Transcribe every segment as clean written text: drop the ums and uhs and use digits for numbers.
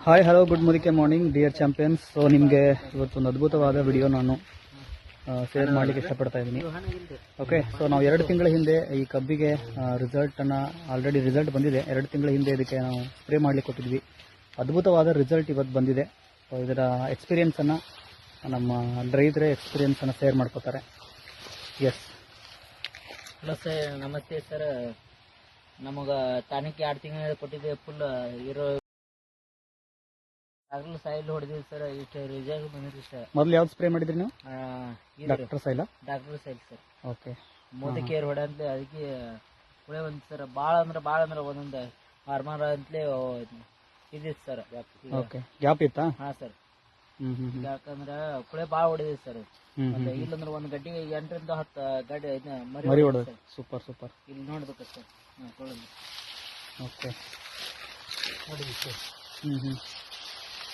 Hi hello good morning dear champions. So ನಿಮಗೆ ಇವತ್ತೊಂದು ಅದ್ಭುತವಾದ ವಿಡಿಯೋ ನಾನು ಶೇರ್ ಮಾಡಲಿಕ್ಕೆ ಇಷ್ಟಪಡ್ತಾ ಇದ್ದೀನಿ. ಓಕೆ, ಸೊ ನಾವು 2 ತಿಂಗಳ ಹಿಂದೆ ಈ ಕಬ್ಬಿಗೆ ಆಲ್ರೆಡಿ ರಿಸಲ್ಟ್ ಬಂದಿದೆ. 2 ತಿಂಗಳ ಹಿಂದೆ ಇದಕ್ಕೆ ನಾವು ಸ್ಪ್ರೇ ಮಾಡಲಿಕ್ಕೆ ಕೊಟ್ಟಿದ್ವಿ. ಅದ್ಭುತವಾದ ರಿಸಲ್ಟ್ ಇವತ್ತು ಬಂದಿದೆ. ಸೊ ಇದರ ಎಕ್ಸ್ಪೀರಿಯನ್ಸನ್ನು ನಮ್ಮ ರೈತರ ಎಕ್ಸ್ಪೀರಿಯನ್ಸನ್ನು ಶೇರ್ ಮಾಡ್ಕೋತಾರೆ. ಎಸ್, ಹಲೋ ಸರ್, ನಮಸ್ತೆ ಸರ್. ನಮಗೆ ತಾನಿಕ್ 2 ತಿಂಗಳು ಕೊಟ್ಟಿದ್ದೆ. ಫುಲ್ ಇರೋ ಆಗಲೂ ಸಾಯಿಲ್ ಹೊಡೆದಿವಿ ಸರ್. ಇಷ್ಟು ರಿಸಲ್ಟ್ ಬಂದಿರಿ ಸರ್. ಮೊದಲು ಯಾವ್ದು ಸ್ಪ್ರೇ ಮಾಡಿದ್ರಿ ನೀವು? Doctor soil sir. ಓಕೆ, ಮೋದಿ ಕೇರ್ ಹೊಡೆಂತ ಅದಕ್ಕೆ ಕುಳೆ ಬಂತು ಸರ್. ಭಾಳ ಅಂದ್ರೆ ಒಂದೊಂದು ಹಾರ್ಮೋನ್ ಅಂತಲೇ ಇದಿತ್ತು ಸರ್. ಓಕೆ, ಗ್ಯಾಪ್ ಇತ್ತಾ? ಹಾಂ ಸರ್. ಯಾಕಂದ್ರೆ ಕುಳೆ ಭಾಳ ಹೊಡೆದಿದೆ ಸರ್. ಇಲ್ಲಂದ್ರೆ ಒಂದು ಗಡ್ಡಿ 8 ರಿಂದ 10 ಗಡ್ಡೆ ಮರಿ ಹೊಡೆದ. ಸೂಪರ್ ಇಲ್ಲಿ ನೋಡ್ಬೇಕು ಸರ್. ಓಕೆ, ನೋಡಿದ್ವಿ ಸರ್.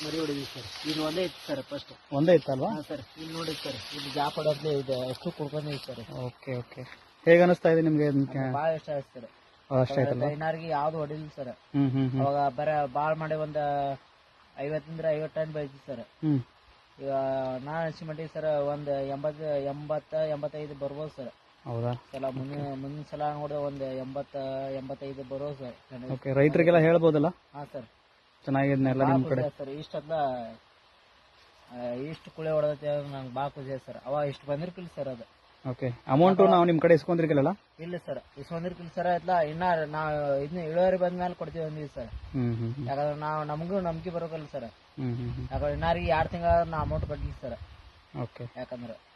ಮರಿ ಹೊಡಿದ್ವಿ ಸರ್. ಇದು ಒಂದೇ ಇತ್ತು ಸರ್. ಫಸ್ಟ್ ಒಂದೇ ಇತ್ತಲ್ವಾ? ಹಾಂ ಸರ್. ಇಲ್ಲಿ ನೋಡಿ ಸರ್, ಇದು ಜಾಪ್ ಹೊಡೋದ್ಲೆ ಇದೆ. ಅಷ್ಟು ಕುಡ್ಕೊಂಡಿವಿ ಸರ್. ಓಕೆ. ಹೇಗೆ ಅನಿಸ್ತಾ ಇದೆ ನಿಮ್ಗೆ? ಭಾಳ ಇಷ್ಟ ಆಯ್ತು ಸರ್. ಅಷ್ಟ ಆಯ್ತಲ್ಲ? ಐನಾರ್ಗೆ ಯಾವ್ದು ಹೊಡಿಲ್ಲ ಸರ್. ಅವಾಗ ಬರ ಭಾಳ ಮಾಡಿ ಒಂದು 50 ಟನ್ ಬೆಳಿತೀವಿ ಸರ್. ಈಗ ನಾನು ಅನ್ಸಿಮಟ್ಟಿಗೆ ಸರ್ ಒಂದು 80-85 ಬರ್ಬೋದು ಸರ್. ಹೌದಾ? ಸಲ ಮುಂದಿನ ಸಲ ನೋಡಿದ್ರೆ ಒಂದು 80-85 ಬರೋದು ಸರ್. ಓಕೆ, ರೈತರಿಗೆಲ್ಲ ಹೇಳ್ಬೋದಲ್ಲ? ಹಾಂ ಸರ್, ಚೆನ್ನಾಗಿದ್ನೆಲ್ಲ ನಿಮ್ಮ ಕಡೆ ಸರ್. ಇಷ್ಟು ಕುಳೆ ಹೊಡೆದೈತೆ ನಂಗೆ ಭಾಳ ಖುಷಿ ಆಯ್ತು ಸರ್. ಅವಾಗ ಇಷ್ಟು ಬಂದಿರ್ಕಿಲ್ಲ ಸರ್ ಅದು. ಓಕೆ, ಅಮೌಂಟು ನಾವು ನಿಮ್ಮ ಕಡೆ ಇಸ್ಕೊಂಡಿರ್ಕಿಲ್ಲ? ಇಲ್ಲ ಸರ್, ಇಸ್ಕೊಂಡಿರ್ಕಿಲ್ಲ ಸರ್. ಆಯ್ತಲ್ಲ, ಇನ್ನ ನಾವು ಇದನ್ನ ಇಳುವರಿ ಬಂದ ಮೇಲೆ ಕೊಡ್ತೀವಿ ಅಂದಿವಿ ಸರ್. ಯಾಕಂದ್ರೆ ನಾವು ನಮಗೂ ನಂಬಿಕೆ ಬರೋಕಲ್ಲ ಸರ್. ಯಾಕಂದ್ರೆ ಇನ್ನಾರಿಗೆ 2 ತಿಂಗಳ ನಾ ಅಮೌಂಟ್ ಕೊಟ್ಟಿಲ್ಲ ಸರ್. ಓಕೆ,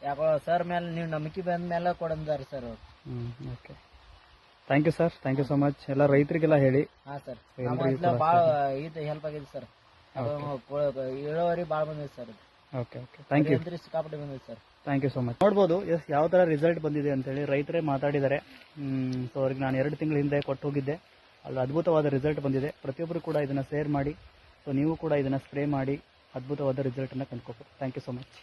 ಯಾಕೋ ಸರ್ ಮೇಲೆ ನೀವು ನಂಬಿಕೆ ಬಂದ ಮೇಲೆ ಕೊಡಂದಾರ sir. Okay, thank you sir. Thank you so much. ಎಲ್ಲ ರೈತರಿಗೆಲ್ಲ ಹೇಳಿ. ಹಾಂ ಸರ್, ಭಾಳ ಇದು ಹೆಲ್ಪ್ ಆಗಿದೆ ಸರ್. ಇಳುವರಿ ಭಾಳ ಬಂದಿದೆ ಸರ್. Okay, thank you. ಸಿಕ್ಕಾಪಟ್ಟೆ ಬಂದಿದೆ sir. Thank you so much. ನೋಡ್ಬೋದು ಯಾವ ಥರ ರಿಸಲ್ಟ್ ಬಂದಿದೆ ಅಂತೇಳಿ ರೈತರೇ ಮಾತಾಡಿದ್ದಾರೆ. ಸೊ ಅವ್ರಿಗೆ ನಾನು 2 ತಿಂಗಳ ಹಿಂದೆ ಕೊಟ್ಟು ಹೋಗಿದ್ದೆ. ಅಲ್ಲಿ ಅದ್ಭುತವಾದ ರಿಸಲ್ಟ್ ಬಂದಿದೆ. ಪ್ರತಿಯೊಬ್ಬರು ಕೂಡ ಇದನ್ನು ಶೇರ್ ಮಾಡಿ. ಸೊ ನೀವು ಕೂಡ ಇದನ್ನು ಸ್ಪ್ರೇ ಮಾಡಿ ಅದ್ಭುತವಾದ ರಿಸಲ್ಟನ್ನು ಕಂಡುಕೋಬೇಕು. Thank you so much.